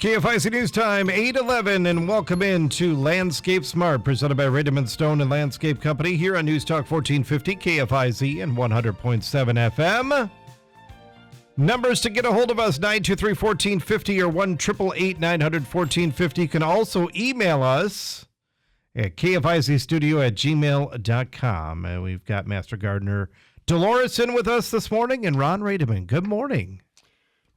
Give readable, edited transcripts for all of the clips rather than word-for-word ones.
KFIZ News Time, 8:11, and welcome in to Landscape Smart, presented by Rademann Stone and Landscape Company here on News Talk 1450, KFIZ and 100.7 FM. Numbers to get a hold of us, 923-1450 or 1-888-900-1450. You can also email us at kfizstudio@gmail.com. And we've got Master Gardener Delores in with us this morning, and Ron Rademann. Good morning.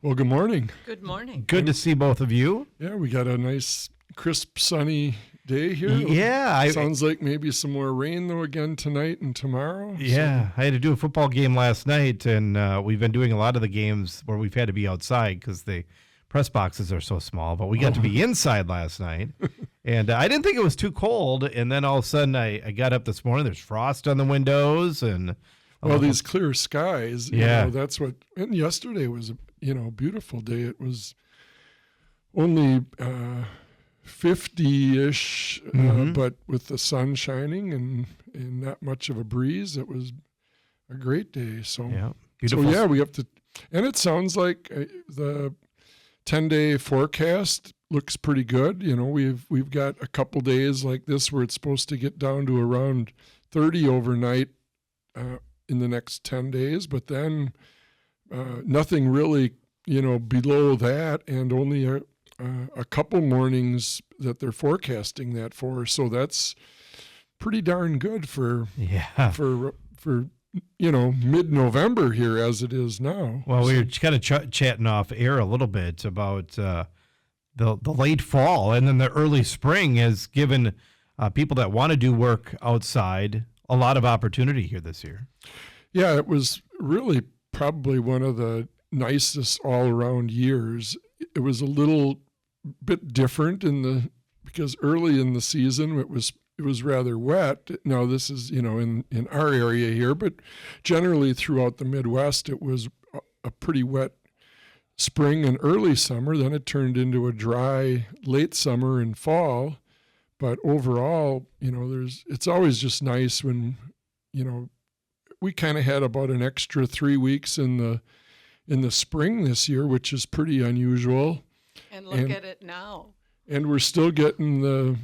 Well, good morning. Good morning. Good to see both of you. Yeah, we got a nice, crisp, sunny day here. Yeah. Sounds like maybe some more rain, though, again tonight and tomorrow. Yeah, I had to do a football game last night, and we've been doing a lot of the games where we've had to be outside because the press boxes are so small, but we got to be inside last night, and I didn't think it was too cold, and then all of a sudden I got up this morning, there's frost on the windows, and... Well, these clear skies, yeah. That's what... And yesterday was a beautiful day. It was only 50-ish, but with the sun shining and not much of a breeze, it was a great day. So, yeah, beautiful. So yeah, we have to... And it sounds like the 10-day forecast looks pretty good. We've got a couple days like this where it's supposed to get down to around 30 overnight in the next 10 days, but then nothing really, below that, and only a couple mornings that they're forecasting that for. So that's pretty darn good for mid-November here as it is now. Well, we were kind of chatting off air a little bit about the late fall, and then the early spring has given people that want to do work outside a lot of opportunity here this year. Yeah, it was really probably one of the nicest all-around years. It was a little bit different because early in the season it was rather wet. Now this is in our area here, but generally throughout the Midwest it was a pretty wet spring and early summer. Then it turned into a dry late summer and fall. But overall, it's always just nice when, we kind of had about an extra 3 weeks in the spring this year, which is pretty unusual. And look at it now. And we're still getting the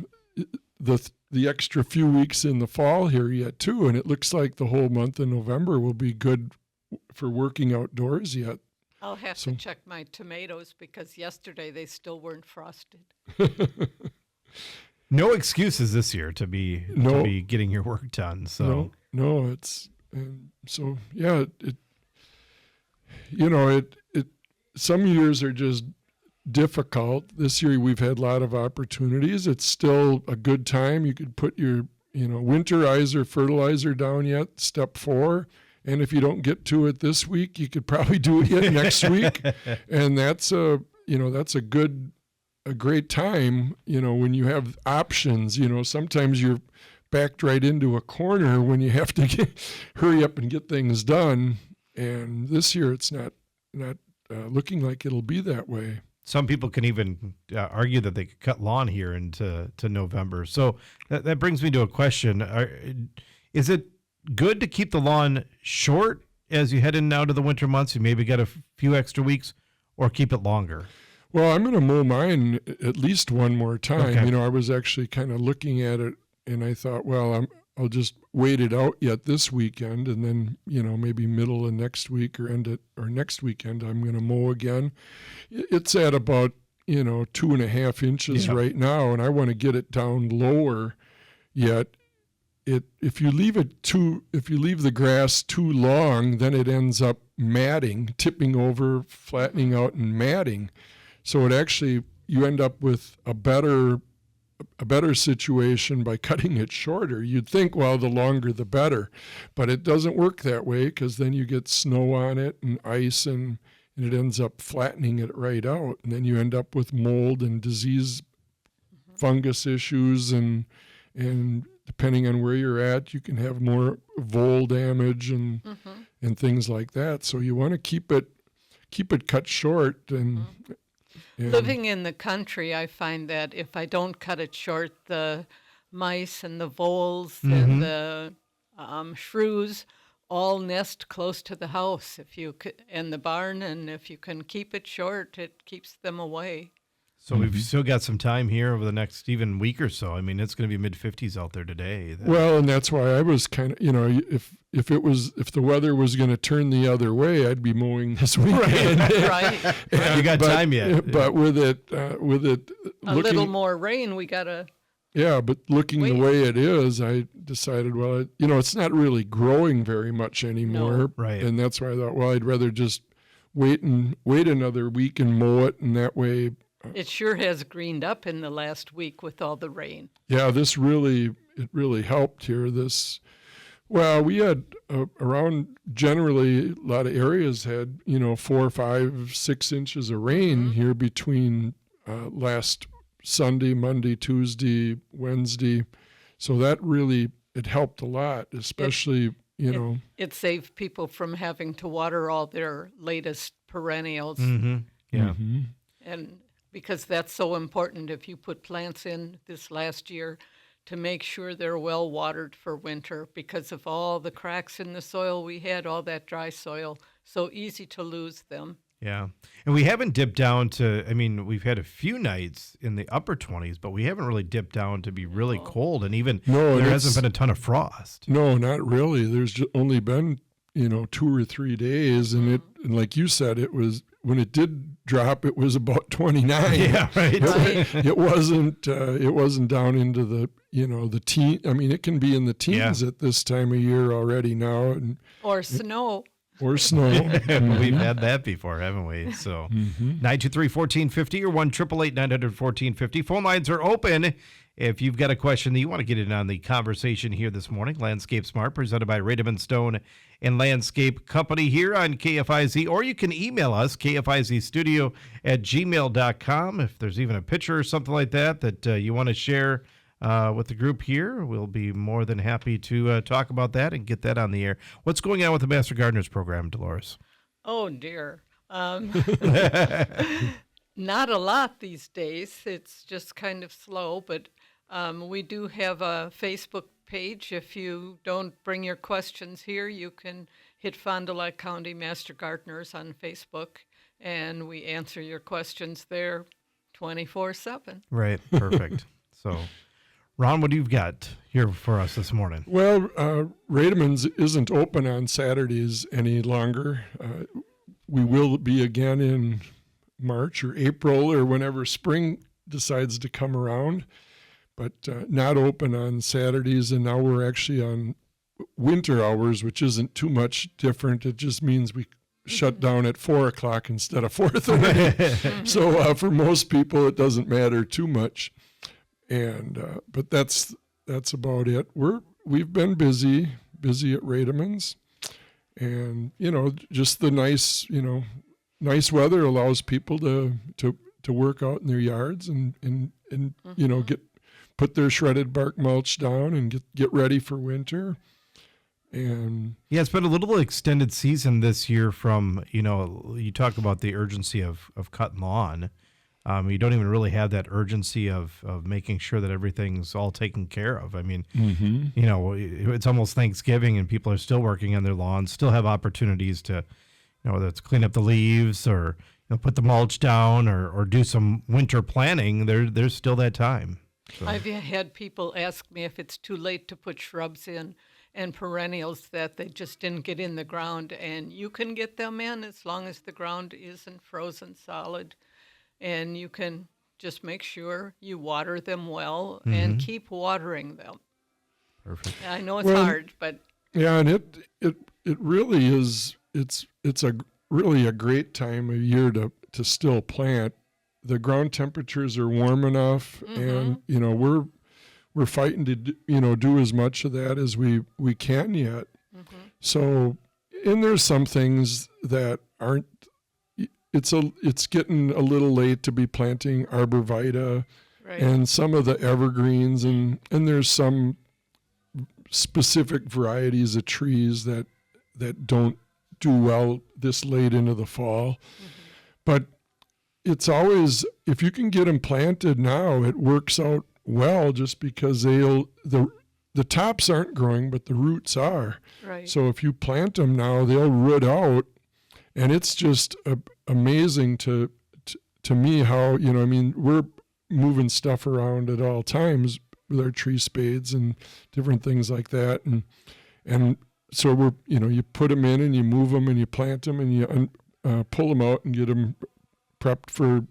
extra few weeks in the fall here yet too. And it looks like the whole month of November will be good for working outdoors yet. I'll have to check my tomatoes because yesterday they still weren't frosted. No excuses this year to be getting your work done. So no, it's so yeah. Some years are just difficult. This year we've had a lot of opportunities. It's still a good time. You could put your winterizer fertilizer down yet, step 4. And if you don't get to it this week, you could probably do it yet next week. And that's a great time, when you have options. Sometimes you're backed right into a corner when you have to hurry up and get things done. And this year it's not looking like it'll be that way. Some people can even argue that they could cut lawn here into November. So that brings me to a question. Is it good to keep the lawn short as you head in now to the winter months? You maybe get a few extra weeks, or keep it longer? Well, I'm going to mow mine at least one more time. Okay. I was actually kind of looking at it, and I thought, well, I'll just wait it out yet this weekend, and then maybe middle of next week or next weekend I'm going to mow again. It's at about 2.5 inches right now, and I want to get it down lower. Yet, if you leave the grass too long, then it ends up matting, tipping over, flattening out, and matting. So it actually, you end up with a better situation by cutting it shorter. You'd think, well, the longer the better, but it doesn't work that way because then you get snow on it and ice, and it ends up flattening it right out, and then you end up with mold and disease, fungus issues, and depending on where you're at, you can have more vole damage and things like that. So you want to keep it cut short. And living in the country, I find that if I don't cut it short, the mice and the voles and the shrews all nest close to the house and the barn, and if you can keep it short, it keeps them away. So we've still got some time here over the next even week or so. I mean, it's going to be mid-50s out there today. Well, and that's why I was kind of, if the weather was going to turn the other way, I'd be mowing this weekend. Right. You got time yet. But with it A looking, little more rain, we got to. yeah, but looking Wait. the way it is, I decided, well, it's not really growing very much anymore. No. Right. And that's why I thought, well, I'd rather just wait another week and mow it, and that way. It sure has greened up in the last week with all the rain. Yeah, it really helped here. We had around, generally a lot of areas had 4, 5, 6 inches of rain here between last Sunday, Monday, Tuesday, Wednesday. So that really, it helped a lot, especially, It saved people from having to water all their latest perennials. Mm-hmm. Yeah. Mm-hmm. And because that's so important if you put plants in this last year to make sure they're well watered for winter because of all the cracks in the soil we had, all that dry soil, so easy to lose them. Yeah. And we haven't dipped down to, we've had a few nights in the upper 20s, but we haven't really dipped down to be really cold. And even there hasn't been a ton of frost. No, not really. There's only been, 2 or 3 days. And and like you said, it was, when it did drop, it was about 29. Yeah, right. It wasn't down into the, the teen. It can be in the teens at this time of year already now. Or snow. Or snow. We've had that before, haven't we? So 923-1450 or 1-888-900-1450. Phone lines are open. If you've got a question that you want to get in on the conversation here this morning, Landscape Smart, presented by Rademann Stone and Landscape Company here on KFIZ, or you can email us, kfizstudio@gmail.com. If there's even a picture or something like that you want to share with the group here, we'll be more than happy to talk about that and get that on the air. What's going on with the Master Gardeners program, Delores? Oh, dear. Not a lot these days. It's just kind of slow, but we do have a Facebook page. If you don't bring your questions here, you can hit Fond du Lac County Master Gardeners on Facebook, and we answer your questions there 24/7. Right, perfect. So, Ron, what do you've got here for us this morning? Well, Rademann's isn't open on Saturdays any longer. We will be again in March or April or whenever spring decides to come around, but not open on Saturdays. And now we're actually on winter hours, which isn't too much different. It just means we shut down at 4 o'clock instead of 4:30. So for most people, it doesn't matter too much. And but that's about it. We've been busy at Rademann's, and just the nice weather allows people to work out in their yards and put their shredded bark mulch down and get ready for winter. And yeah, it's been a little extended season this year from, you talk about the urgency of cutting lawn. You don't even really have that urgency of making sure that everything's all taken care of. It's almost Thanksgiving and people are still working on their lawns, still have opportunities to, whether it's clean up the leaves or put the mulch down or do some winter planning. There's still that time. So. I've had people ask me if it's too late to put shrubs in and perennials that they just didn't get in the ground, and you can get them in as long as the ground isn't frozen solid. And you can just make sure you water them well and keep watering them. Perfect. I know it's hard, but yeah, and it really is. It's really a great time of year to still plant. The ground temperatures are warm enough, and we're fighting to do as much of that as we can yet. So, and there's some things that aren't. It's getting a little late to be planting arborvitae and some of the evergreens, and there's some specific varieties of trees that don't do well this late into the fall. But it's always, if you can get them planted now, it works out well just because the tops aren't growing, but the roots are. Right. So if you plant them now, they'll root out. And it's just amazing to to me how, we're moving stuff around at all times with our tree spades and different things like that. And so we're, you put them in and you move them and you plant them and you pull them out and get them prepped for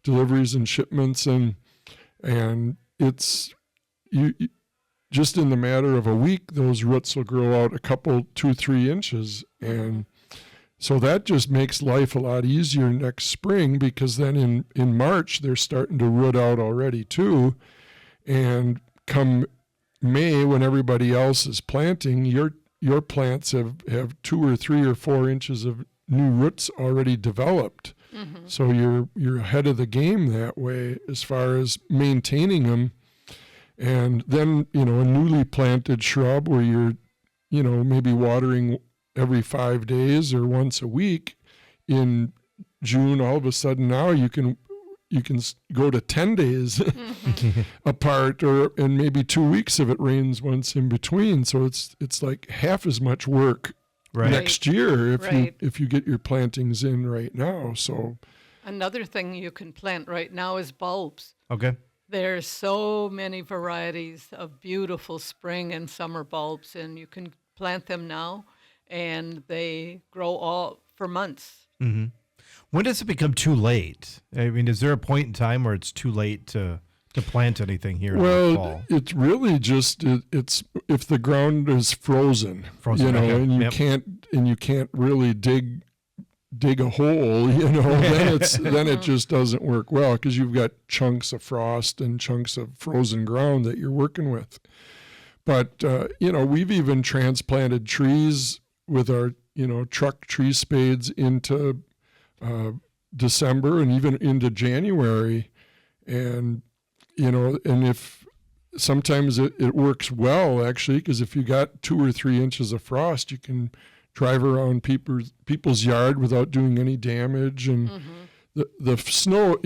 deliveries and shipments. And it's, you just in the matter of a week, those roots will grow out a couple, 2-3 inches. And so that just makes life a lot easier next spring, because then in March, they're starting to root out already too. And come May, when everybody else is planting, your plants have 2 or 3 or 4 inches of new roots already developed. Mm-hmm. So you're ahead of the game that way as far as maintaining them. And then, a newly planted shrub where you're, maybe watering every 5 days or once a week in June, all of a sudden now you can go to 10 days mm-hmm. apart, and maybe 2 weeks if it rains once in between. So it's like half as much work next year if you get your plantings in right now. So another thing you can plant right now is bulbs. Okay. There's so many varieties of beautiful spring and summer bulbs, and you can plant them now, and they grow all for months. Mm-hmm. When does it become too late? I mean, is there a point in time where it's too late to plant anything here in the fall? Well, it's really just it's if the ground is frozen, and you can't really dig a hole, then it just doesn't work well, because you've got chunks of frost and chunks of frozen ground that you're working with. But we've even transplanted trees with our truck tree spades into December and even into January, and if sometimes it works well, actually, because if you got 2 or 3 inches of frost, you can drive around people's yard without doing any damage, and mm-hmm. the snow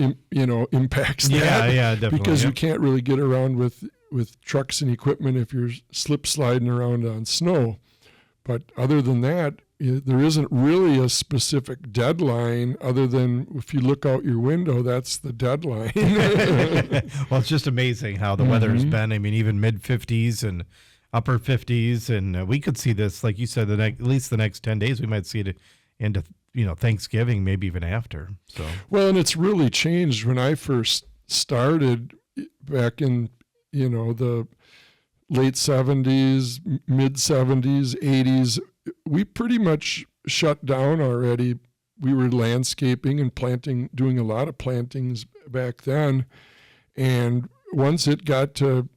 impacts that. Yeah, definitely, because you can't really get around with trucks and equipment if you're slip sliding around on snow. But other than that, there isn't really a specific deadline, other than if you look out your window, that's the deadline. Well, it's just amazing how the weather has been. I mean, even mid-50s and upper 50s, and we could see this, like you said, at least the next 10 days. We might see it into Thanksgiving, maybe even after. So well, and it's really changed. When I first started back in the late 70s, mid 70s, 80s, we pretty much shut down already. We were landscaping and planting, doing a lot of plantings back then. And once it got to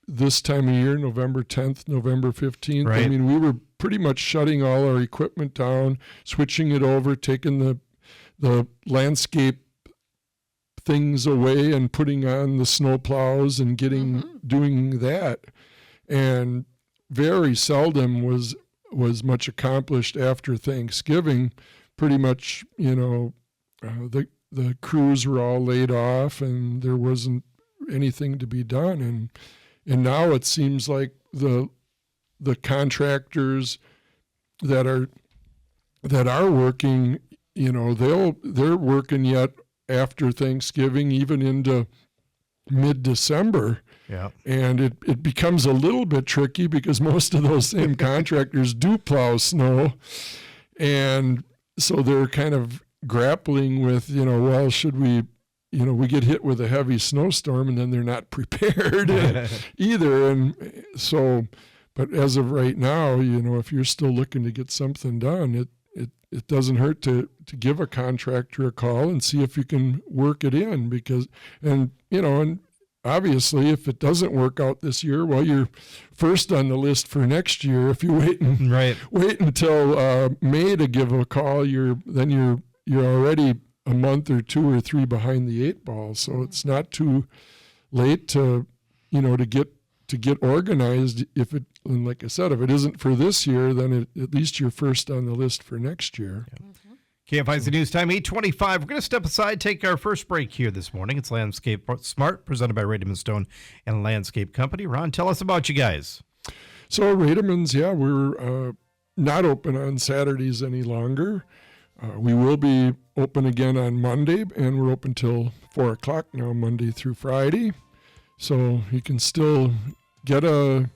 this time of year, November 10th, November 15th, right. I mean, we were pretty much shutting all our equipment down, switching it over, taking the landscape things away and putting on the snow plows and doing that. And very seldom was much accomplished after Thanksgiving. Pretty much, the crews were all laid off and there wasn't anything to be done. And now it seems like the contractors that are working, they're working yet after Thanksgiving, even into mid-December. Yeah. And it becomes a little bit tricky because most of those same contractors do plow snow. And so they're kind of grappling with, should we, we get hit with a heavy snowstorm and then they're not prepared either. And so, but as of right now, if you're still looking to get something done, it doesn't hurt to give a contractor a call and see if you can work it in, because, and obviously, if it doesn't work out this year, well, you're first on the list for next year. If you wait until May to give a call, you're already a month or 2 or 3 behind the 8 ball. So it's not too late to get organized. And like I said, if it isn't for this year, then at least you're first on the list for next year. Yeah. KFIZ News Time, 8:25. We're going to step aside, take our first break here this morning. It's Landscape Smart, presented by Rademann Stone and Landscape Company. Ron, tell us about you guys. So Rademann's, we're not open on Saturdays any longer. We will be open again on Monday, and we're open till 4 o'clock now, Monday through Friday. So you can still get a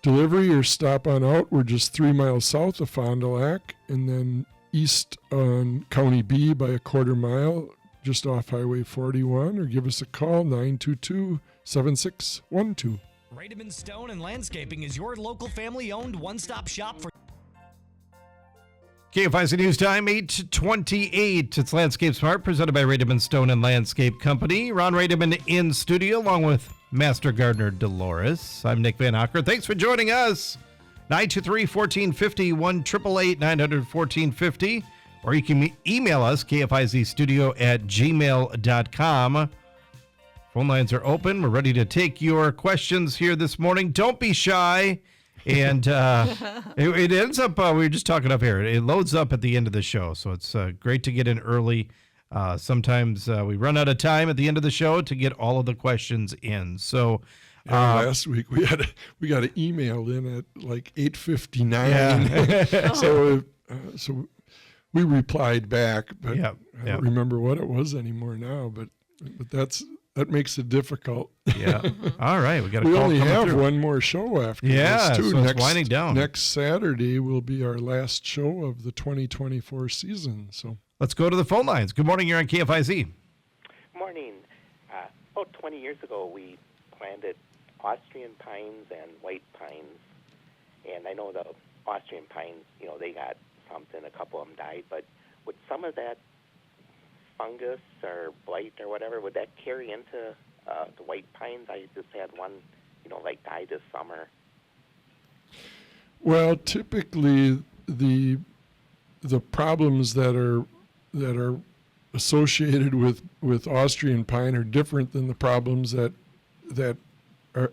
delivery or stop on out. We're just 3 miles south of Fond du Lac, and then east on County B by a quarter mile, just off Highway 41, or give us a call, 922-7612. Rademann Stone and Landscaping is your local family-owned one-stop shop for KFIZ News Time, 8:28. It's Landscape Smart, presented by Rademann Stone and Landscape Company. Ron Rademann in studio, along with Master Gardener Delores. I'm Nick Van Hocker. Thanks for joining us. 923-1450, 1-888-900-1450. Or you can email us, kfizstudio@gmail.com. Phone lines are open. We're ready to take your questions here this morning. Don't be shy. And it ends up, we were just talking up here, it loads up at the end of the show. So it's great to get in early. Sometimes we run out of time at the end of the show to get all of the questions in. So last week we got an email in at like 8:59. Yeah. So we replied back, but Yeah, I don't remember what it was anymore now. But that makes it difficult. Yeah. All right. We got. We only have one more show after this, too. So it's winding down. Next Saturday will be our last show of the 2024 season. So let's go to the phone lines. Good morning. You're on KFIZ. Morning. About 20 years ago, we planted Austrian pines and white pines. And I know the Austrian pines, they got something. A couple of them died. But would some of that fungus or blight or whatever, would that carry into the white pines? I just had one, die this summer. Well, typically the problems that are associated with Austrian pine are different than the problems that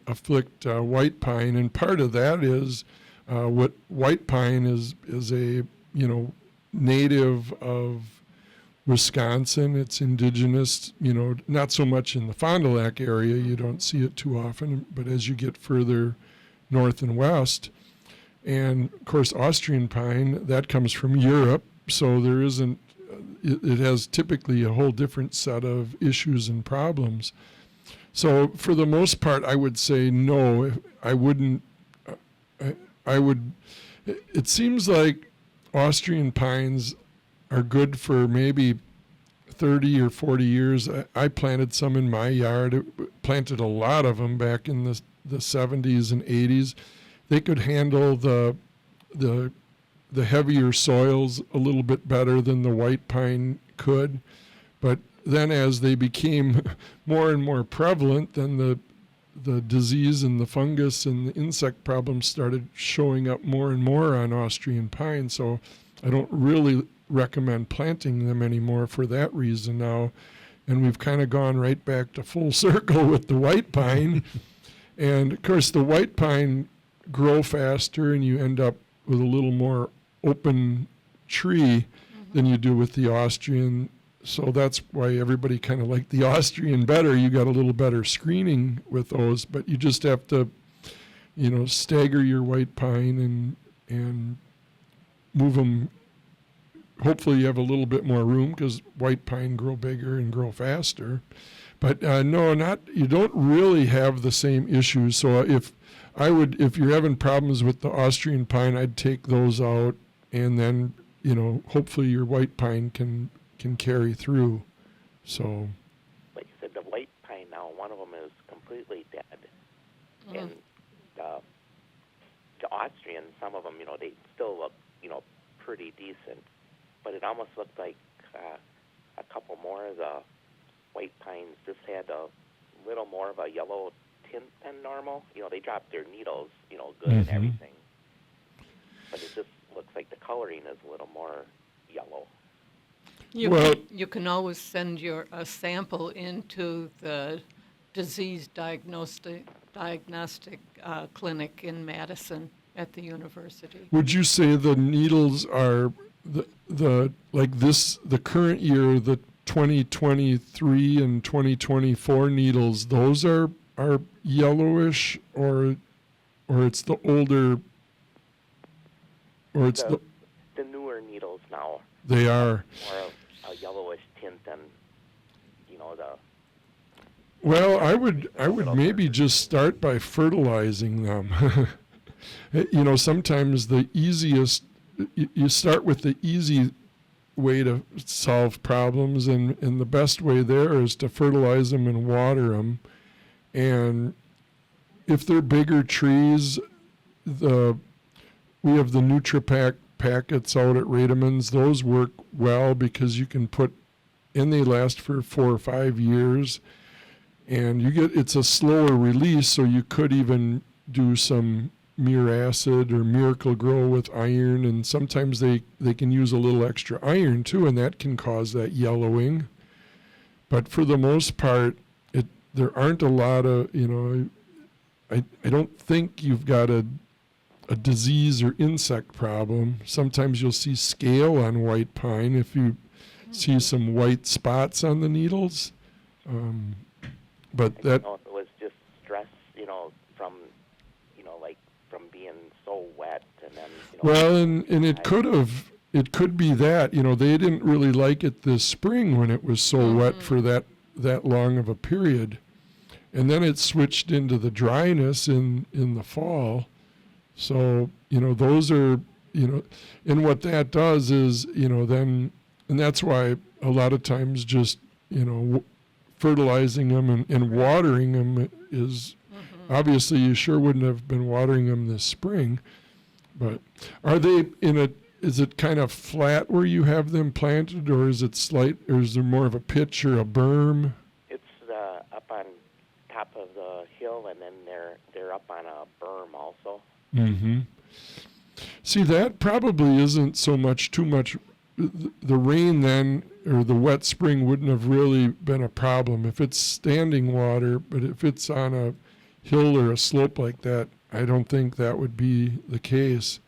afflict white pine, and part of that is what white pine is a native of Wisconsin. It's indigenous, not so much in the Fond du Lac area. You don't see it too often, but as you get further north and west, and of course Austrian pine, that comes from Europe, so there isn't, it has typically a whole different set of issues and problems. So for the most part, I would say no, I wouldn't, it seems like Austrian pines are good for maybe 30 or 40 years. I planted some in my yard, planted a lot of them back in the 70s and 80s. They could handle the heavier soils a little bit better than the white pine could. But then as they became more and more prevalent, then the disease and the fungus and the insect problems started showing up more and more on Austrian pine. So I don't really recommend planting them anymore for that reason now. And we've kind of gone right back to full circle with the white pine. And of course the white pine grow faster, and you end up with a little more open tree than you do with the Austrian. So that's why everybody kind of liked the Austrian better. You got a little better screening with those, but you just have to, stagger your white pine and move them. Hopefully you have a little bit more room, because white pine grow bigger and grow faster. But you don't really have the same issues. So if you're having problems with the Austrian pine, I'd take those out, and then, hopefully your white pine can carry through. So. Like you said, the white pine now, one of them is completely dead. And the Austrian, some of them, they still look, pretty decent. But it almost looked like a couple more of the white pines just had a little more of a yellow tint than normal. They dropped their needles, good and everything. But it just looks like the coloring is a little more yellow. You can always send a sample into the disease diagnostic clinic in Madison at the university. Would you say the needles are the current year, the 2023 and 2024 needles, those are yellowish, or it's the older, or it's the newer needles now. They are. More a yellowish tint than, you know, the. Well, I would maybe just start by fertilizing them. You know, sometimes the easiest, you start with the easy way to solve problems, and the best way there is to fertilize them and water them. And if they're bigger trees, we have the NutriPack packets out at Rademann's. Those work well because you can put, and they last for 4 or 5 years. And it's a slower release, so you could even do some Mere Acid or Miracle Grow with iron, and sometimes they can use a little extra iron too, and that can cause that yellowing. But for the most part, there aren't a lot of, you know, I don't think you've got a disease or insect problem. Sometimes you'll see scale on white pine if you see some white spots on the needles. But that. You know, it was just stress, you know, from, you know, like from being so wet, and then. You know, well, and it could be that, you know, they didn't really like it this spring when it was so wet for that long of a period, and then it switched into the dryness in the fall. So, you know, those are, you know, and what that does is, you know, then, and that's why a lot of times just, you know, fertilizing them and watering them is, obviously you sure wouldn't have been watering them this spring, but are they is it kind of flat where you have them planted, or is it slight, or is there more of a pitch or a berm? It's up on top of the hill, and then they're up on a berm also. Mm-hmm. See, that probably isn't so much too much. The rain then, or the wet spring, wouldn't have really been a problem if it's standing water, but if it's on a hill or a slope like that, I don't think that would be the case.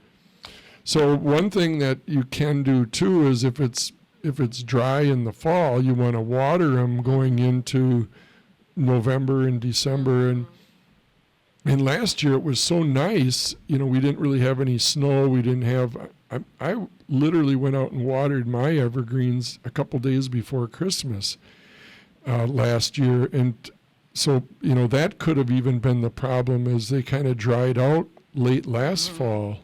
So one thing that you can do too is if it's dry in the fall, you want to water them going into November and December. And last year it was so nice, you know, we didn't really have any snow. We didn't have, I literally went out and watered my evergreens a couple days before Christmas last year. And so, you know, that could have even been the problem, as they kind of dried out late last fall.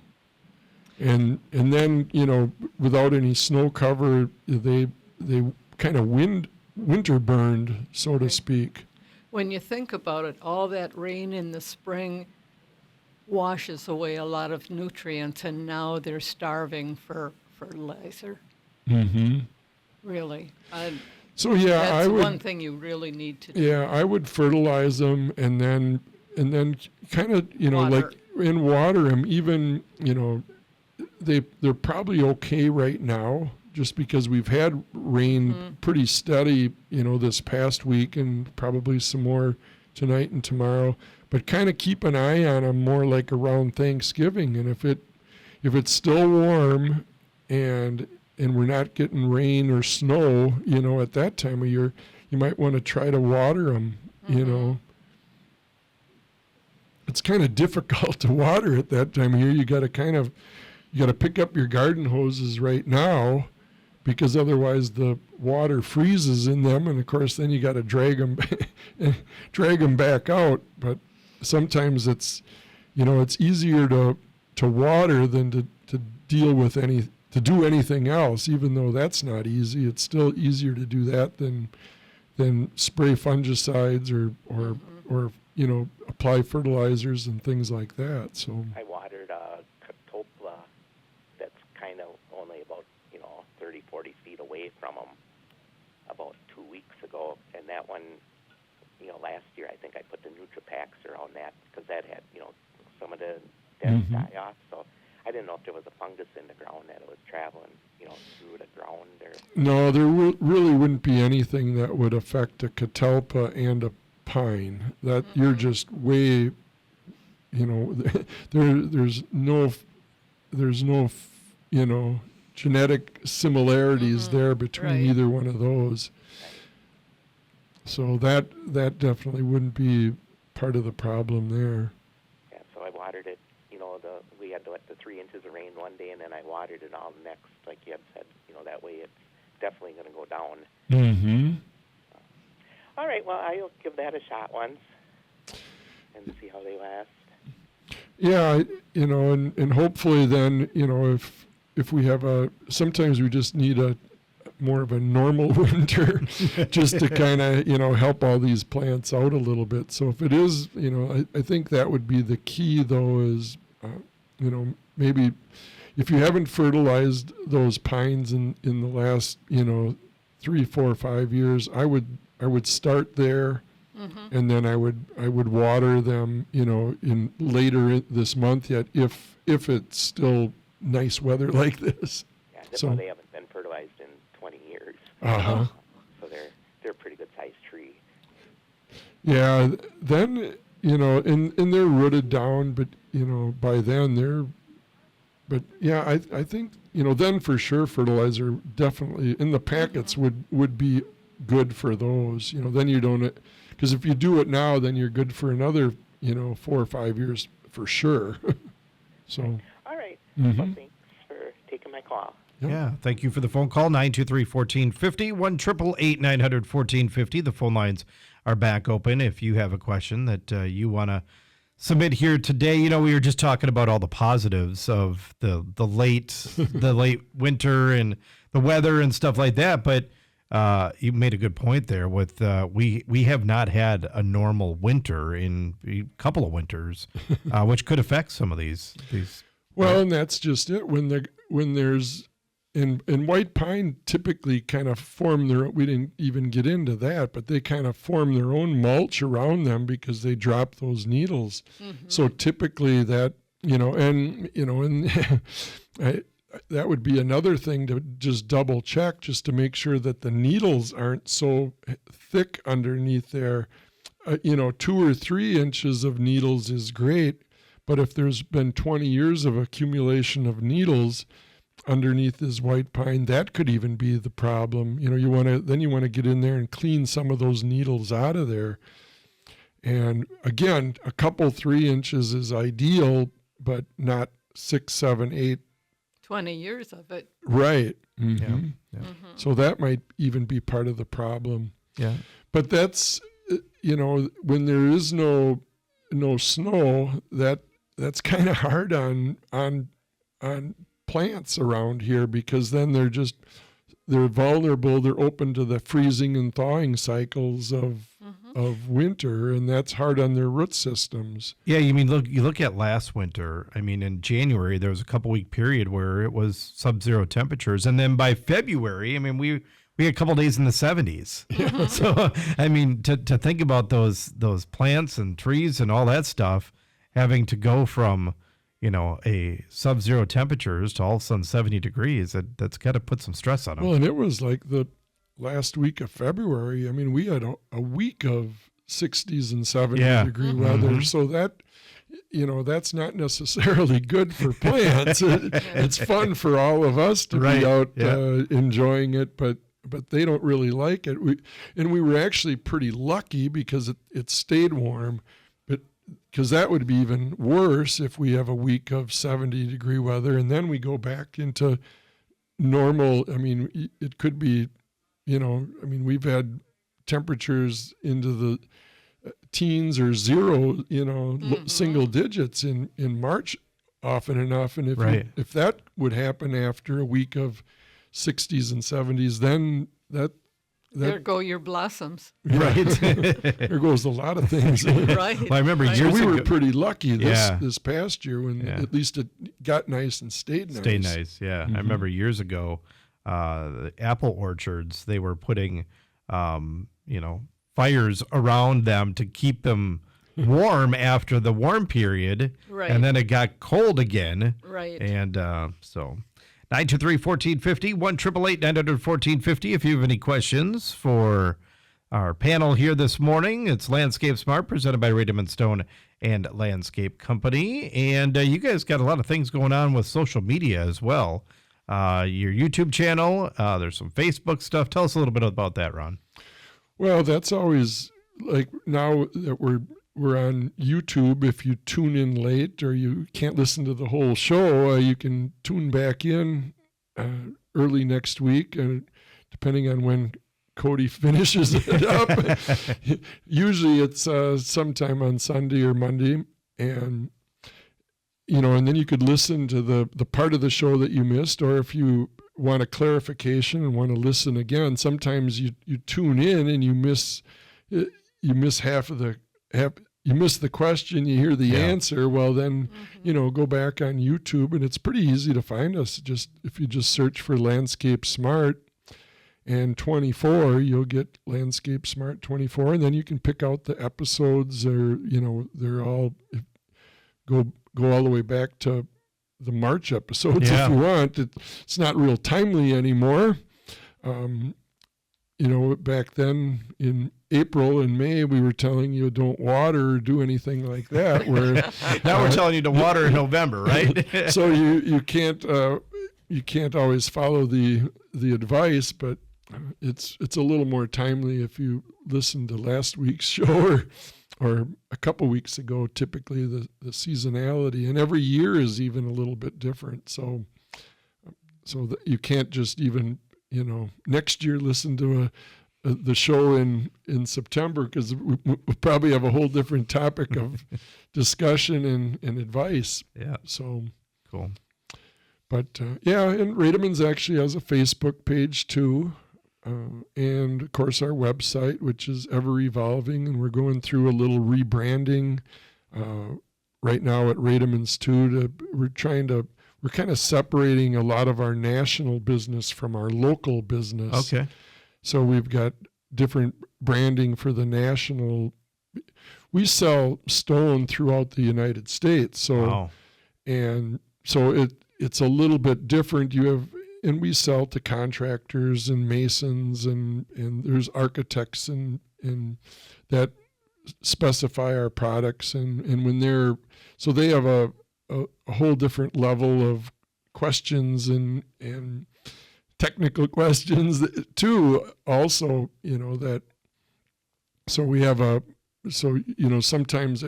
And then, you know, without any snow cover, they kind of winter burned, so to speak. When you think about it, all that rain in the spring washes away a lot of nutrients, and now they're starving for fertilizer. Mm-hmm. Really. So yeah, that's I would. one thing you really need to do. Yeah, I would fertilize them, and then kind of, you know, Water. and water them. Even, you know, they're probably okay right now, just because we've had rain pretty steady, you know, this past week, and probably some more tonight and tomorrow. But kind of keep an eye on them more like around Thanksgiving, and if it's still warm, and we're not getting rain or snow, you know, at that time of year, you might want to try to water them. You know, it's kind of difficult to water at that time of year. You got to pick up your garden hoses right now, because otherwise the water freezes in them, and of course then you got to drag them back out. But sometimes it's, you know, it's easier to water than to deal with to do anything else. Even though that's not easy, it's still easier to do that than spray fungicides or you know, apply fertilizers and things like that. So I watered catopla that's kind of only about, you know, 30, 40 feet away from them about 2 weeks ago, and that one, you know, last year I think I put the NutriPacks around that because that had, you know, some of the dead die off. So I didn't know if there was a fungus in the ground that it was traveling, you know, through the ground. Or no, there really wouldn't be anything that would affect a catalpa and a pine. That you're just way, you know, there's no, you know, genetic similarities there between either one of those. So that definitely wouldn't be part of the problem there. Yeah, so I watered it, you know, we had the 3 inches inches of rain one day, and then I watered it all next, like you had said. That way it's definitely going to go down. Mm-hmm. All right, well, I'll give that a shot once and see how they last. Yeah, and hopefully then, if we have sometimes we just need more of a normal winter just to kind of, help all these plants out a little bit. So if it is, I think that would be the key, though, is, maybe if you haven't fertilized those pines in the last, 3, 4, 5 years, I would start there. Mm-hmm. And then I would water them, in later this month yet, if it's still nice weather like this. Yeah, so they haven't been fertilized in 20 years. Uh-huh. So they're a pretty good sized tree. Yeah, then and they're rooted down, but by then but yeah, I think then for sure fertilizer definitely in the packets would be good for those. Then you don't. Because if you do it now, then you're good for another, 4 or 5 years for sure. So. All right. Mm-hmm. Well, thanks for taking my call. Yep. Yeah, thank you for the phone call, 923-1450, 1-888-900-1450. The phone lines are back open if you have a question that you want to submit here today. We were just talking about all the positives of the late winter and the weather and stuff like that, but you made a good point there with we have not had a normal winter in a couple of winters, which could affect some of these. Well, and that's just it. When there's and white pine typically kind of form we didn't even get into that, but they kind of form their own mulch around them because they drop those needles. Mm-hmm. So typically that that would be another thing to just double check, just to make sure that the needles aren't so thick underneath there. 2 or 3 inches of needles is great, but if there's been 20 years of accumulation of needles underneath this white pine, that could even be the problem. You want to get in there and clean some of those needles out of there. And again, a couple 3 inches is ideal, but not 6, 7, 8. 20 years of it. Right. Mm-hmm. Yeah. Yeah. Mm-hmm. So that might even be part of the problem. Yeah. But that's, when there is no snow, that's kind of hard on plants around here, because then they're vulnerable. They're open to the freezing and thawing cycles of winter, and that's hard on their root systems. Yeah, you look at last winter. I mean, in January there was a couple-week period where it was sub-zero temperatures, and then by February, I mean, we had a couple days in the 70s. Yeah. So I mean, to think about those plants and trees and all that stuff having to go from a sub-zero temperatures to all of a sudden 70 degrees, that's got to put some stress on them. Well, and it was like the last week of February. I mean, we had a week of 60s and 70 degree weather. So that, that's not necessarily good for plants. It's fun for all of us to be out enjoying it, but they don't really like it. We were actually pretty lucky because it stayed warm, but because that would be even worse if we have a week of 70 degree weather and then we go back into normal. I mean, it could be, we've had temperatures into the teens or zero, single digits in March often enough. And if that would happen after a week of 60s and 70s, then there go your blossoms. Right. There goes a lot of things. Right. Well, I remember years ago. We were pretty lucky this past year when at least it got nice and stayed nice. Stayed nice, yeah. Mm-hmm. I remember years ago, the apple orchards, they were putting, fires around them to keep them warm after the warm period. Right. And then it got cold again. Right. And so 923-1450, 1-888-900-1450. If you have any questions for our panel here this morning, it's Landscape Smart, presented by Rademann Stone and Landscape Company. And you guys got a lot of things going on with social media as well. Your YouTube channel, there's some Facebook stuff. Tell us a little bit about that, Ron. Well, that's always like now that we're on YouTube. If you tune in late or you can't listen to the whole show, you can tune back in early next week, depending on when Cody finishes it up. Usually it's sometime on Sunday or Monday, and and then you could listen to the part of the show that you missed, or if you want a clarification and want to listen again, sometimes you tune in and you miss half of you miss the question, you hear the answer. Well, then, go back on YouTube, and it's pretty easy to find us. If you just search for Landscape Smart and 24, you'll get Landscape Smart 24, and then you can pick out the episodes, or, they're all, go all the way back to the March episodes if you want. It's not real timely anymore. Back then in April and May, we were telling you don't water or do anything like that. Where now we're telling you to water in November, right? So you can't always follow the advice, but it's a little more timely if you listen to last week's show or a couple weeks ago. Typically the seasonality, and every year is even a little bit different. So that you can't just even next year listen to the show in September, because we probably have a whole different topic of discussion and advice. Yeah. So cool. But and Rademann's actually has a Facebook page too. And of course our website, which is ever evolving, and we're going through a little rebranding right now at Rademann's too. We're kind of separating a lot of our national business from our local business. Okay. So we've got different branding for the national. We sell stone throughout the United States. So, wow. And so it's a little bit different. And we sell to contractors and masons, and there's architects and that specify our products. And when they have a whole different level of questions and technical questions too, also, that, so we have sometimes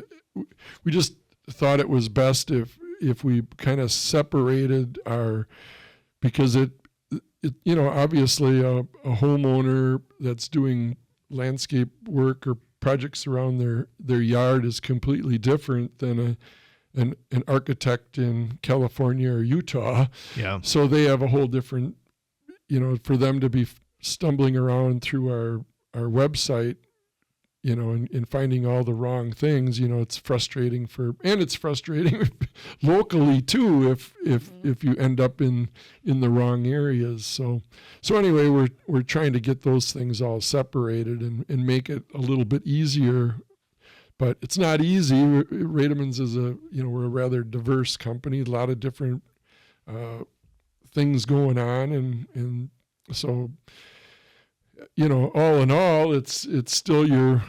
we just thought it was best if we kind of separated because it obviously a homeowner that's doing landscape work or projects around their yard is completely different than an architect in California or Utah. Yeah. So they have a whole different, for them to be stumbling around through our website, and finding all the wrong things, it's frustrating it's frustrating locally too if you end up in the wrong areas. So anyway, we're trying to get those things all separated and make it a little bit easier. But it's not easy. Rademann's is we're a rather diverse company, a lot of different things going on, and so all in all, it's still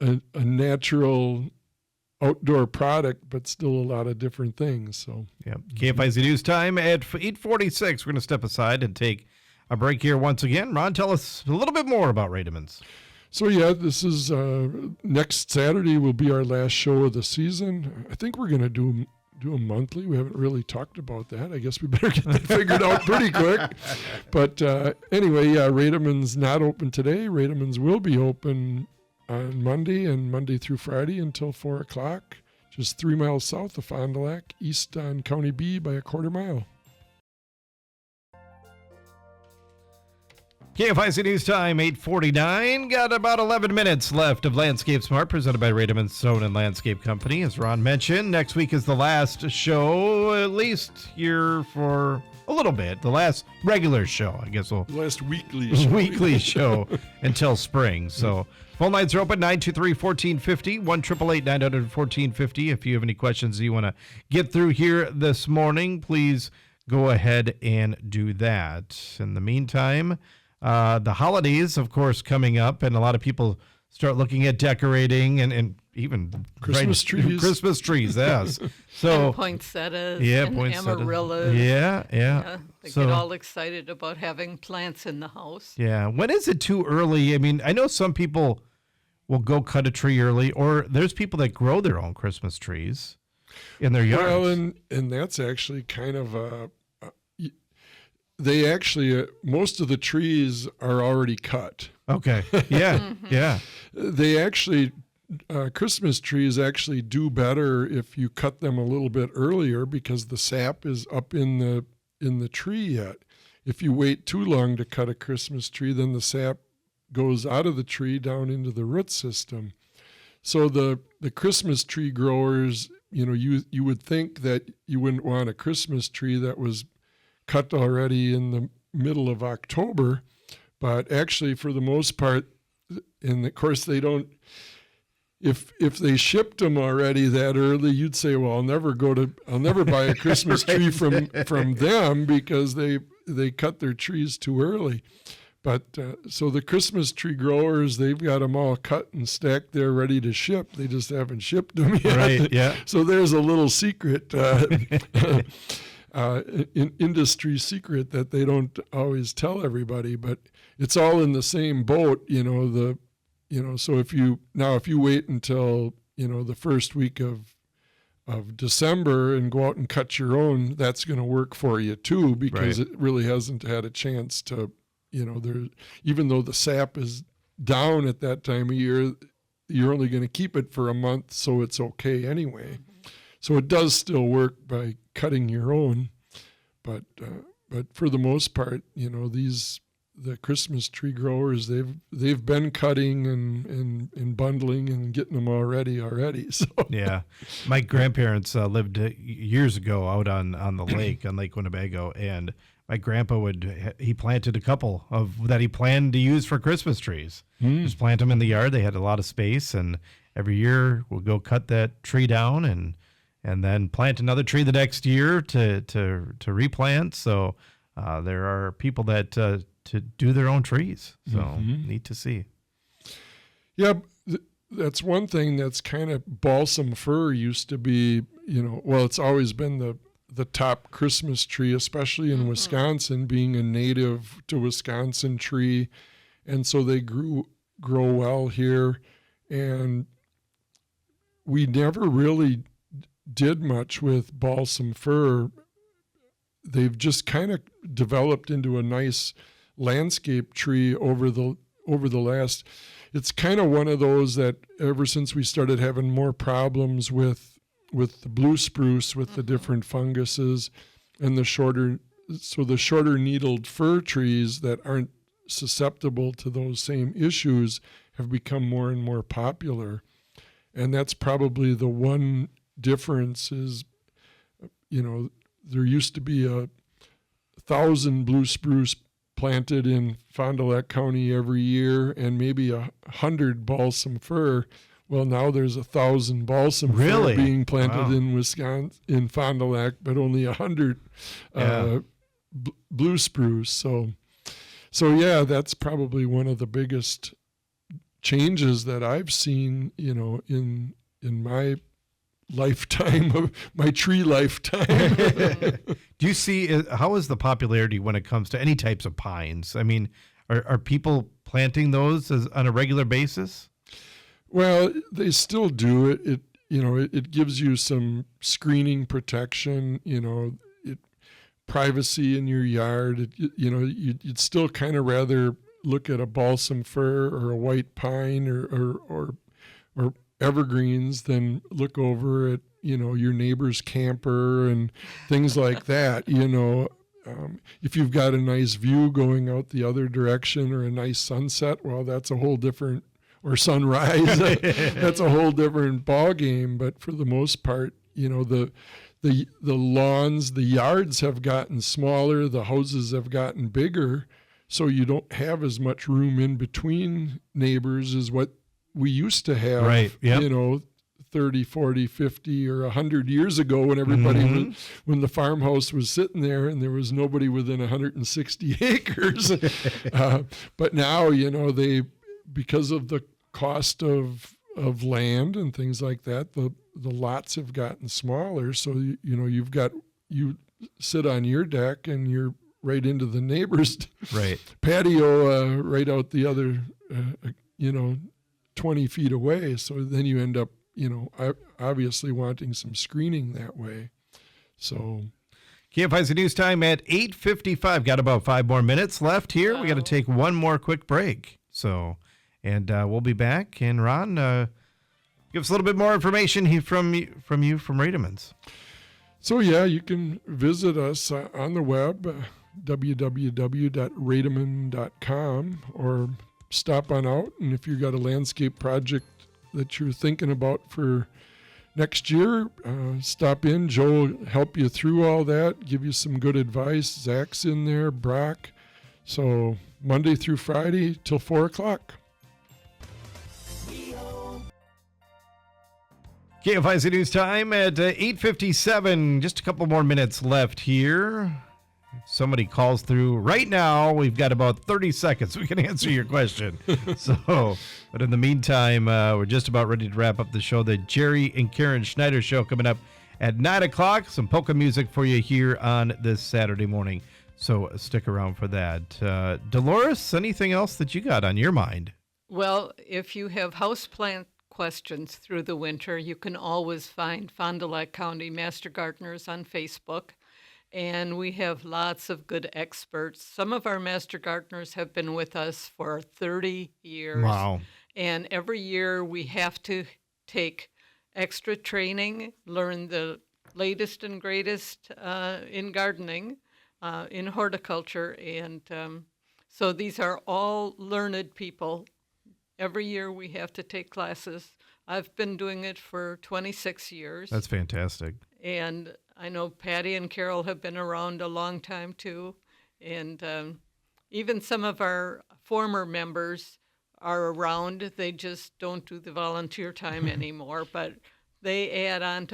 a natural outdoor product, but still a lot of different things. So yeah, KFIZ News Time at 8:46. We're going to step aside and take a break here once again. Ron, tell us a little bit more about Rademann's. So this is next Saturday will be our last show of the season. I think we're going to do a monthly. We haven't really talked about that. I guess we better get that figured out pretty quick. But anyway, Rademann's not open today. Rademann's will be open on Monday through Friday until 4 o'clock, just 3 miles south of Fond du Lac, east on County B by a quarter mile. KFIZ News Time, 8:49. Got about 11 minutes left of Landscape Smart, presented by Rademann Stone and Landscape Company. As Ron mentioned, next week is the last show, at least here for a little bit. The last regular show, I guess. The last weekly show until spring. So phone lines are open, 923-1450, 1-888-900-1450. If you have any questions you want to get through here this morning, please go ahead and do that. In the meantime, the holidays, of course, coming up, and a lot of people start looking at decorating and even Christmas trees. Christmas trees, yes. So and poinsettias and poinsettias. amaryllis. Yeah. They get all excited about having plants in the house. Yeah. When is it too early? I mean, I know some people will go cut a tree early, or there's people that grow their own Christmas trees in their yards. Well, and that's actually kind of they actually most of the trees are already cut. Okay. Yeah. Yeah. They actually Christmas trees actually do better if you cut them a little bit earlier because the sap is up in the tree yet. If you wait too long to cut a Christmas tree, then the sap goes out of the tree down into the root system. So the Christmas tree growers, you would think that you wouldn't want a Christmas tree that was cut already in the middle of October, but actually for the most part, and of course they don't, if they shipped them already that early, you'd say, well, I'll never buy a Christmas tree from them because they cut their trees too early. But so the Christmas tree growers, they've got them all cut and stacked there ready to ship. They just haven't shipped them yet. Right, yeah. So there's a little secret, industry secret that they don't always tell everybody, but it's all in the same boat, so if you wait until, the first week of December and go out and cut your own, that's going to work for you too, because Right. it really hasn't had a chance to, even though the sap is down at that time of year, you're only going to keep it for a month, so it's okay anyway. So it does still work by cutting your own, but for the most part, the Christmas tree growers, they've been cutting and bundling and getting them already. So Yeah. My grandparents lived years ago out on the lake, on Lake Winnebago, and my grandpa he planted a couple of that he planned to use for Christmas trees. Just plant them in the yard. They had a lot of space, and every year we'll go cut that tree down and then plant another tree the next year to replant. So there are people that to do their own trees. So neat to see. Yeah, that's one thing that's kind of balsam fir used to be, it's always been the top Christmas tree, especially in Wisconsin, being a native to Wisconsin tree. And so they grow well here. And we never really did much with balsam fir. They've just kind of developed into a nice landscape tree over the last. It's kind of one of those that ever since we started having more problems with the blue spruce, with the different funguses and the shorter needled fir trees that aren't susceptible to those same issues have become more and more popular. And that's probably the one difference is, there used to be 1,000 blue spruce planted in Fond du Lac County every year and maybe 100 balsam fir. Well, now there's 1,000 balsam fir being planted in Wisconsin, in Fond du Lac, but only 100 blue spruce. So yeah, that's probably one of the biggest changes that I've seen, in my lifetime, of my tree lifetime. Do you see, how is the popularity when it comes to any types of pines? I mean, are people planting those on a regular basis? Well, they still do it. It gives you some screening protection, privacy in your yard. You'd still kind of rather look at a balsam fir or a white pine or evergreens than look over at, your neighbor's camper and things like that. If you've got a nice view going out the other direction or a nice sunset, well, that's a whole different, or sunrise, that's a whole different ball game. But for the most part, the lawns, the yards have gotten smaller, the houses have gotten bigger, so you don't have as much room in between neighbors as what we used to have, right. Yep. 30, 40, 50, or 100 years ago when everybody when the farmhouse was sitting there and there was nobody within 160 acres. But now, because of the cost of land and things like that, the lots have gotten smaller. So, you sit on your deck and you're right into the neighbor's patio, right out the other, 20 feet away. So then you end up, obviously wanting some screening that way. So KFIZ News Time at 8:55. Got about 5 more minutes left here. We got to take one more quick break. So, and we'll be back. And Ron, give us a little bit more information from Rademann's. So yeah, you can visit us on the web, www.rademann.com, or stop on out. And if you've got a landscape project that you're thinking about for next year, stop in. Joe will help you through all that, give you some good advice. Zach's in there, Brock. So Monday through Friday till 4 o'clock. KFIZ News Time at 8:57. Just a couple more minutes left here. If somebody calls through right now, we've got about 30 seconds. We can answer your question. But in the meantime, we're just about ready to wrap up the show. The Jerry and Karen Schneider Show coming up at 9 o'clock. Some polka music for you here on this Saturday morning. So stick around for that. Delores, anything else that you got on your mind? Well, if you have houseplant questions through the winter, you can always find Fond du Lac County Master Gardeners on Facebook. And we have lots of good experts. Some of our Master Gardeners have been with us for 30 years. Wow. And every year we have to take extra training, learn the latest and greatest in gardening, in horticulture. And so these are all learned people. Every year we have to take classes. I've been doing it for 26 years. That's fantastic. And I know Patty and Carol have been around a long time too. And even some of our former members are around. They just don't do the volunteer time anymore. But they add on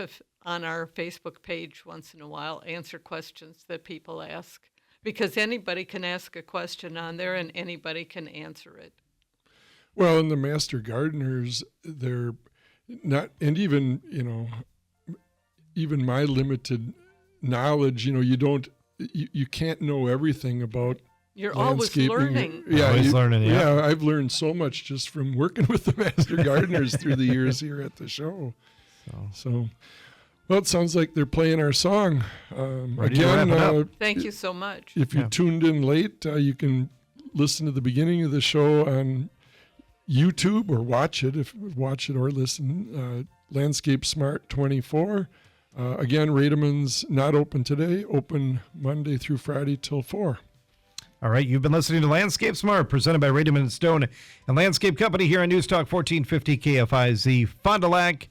our Facebook page once in a while, answer questions that people ask. Because anybody can ask a question on there and anybody can answer it. Well, and the Master Gardeners, they're not, and even, even my limited knowledge, you can't know everything about You're always landscaping. learning. Always learning, yeah. Yeah, I've learned so much just from working with the Master Gardeners through the years here at the show. So, well, it sounds like they're playing our song. Ready to wrap it up. Thank you so much. If you tuned in late, you can listen to the beginning of the show on YouTube, or watch it or listen. Landscape Smart 24. Again, Rademann's not open today, open Monday through Friday till 4. All right, you've been listening to Landscape Smart, presented by Rademann & Stone and Landscape Company here on News Talk 1450 KFIZ, Fond du Lac.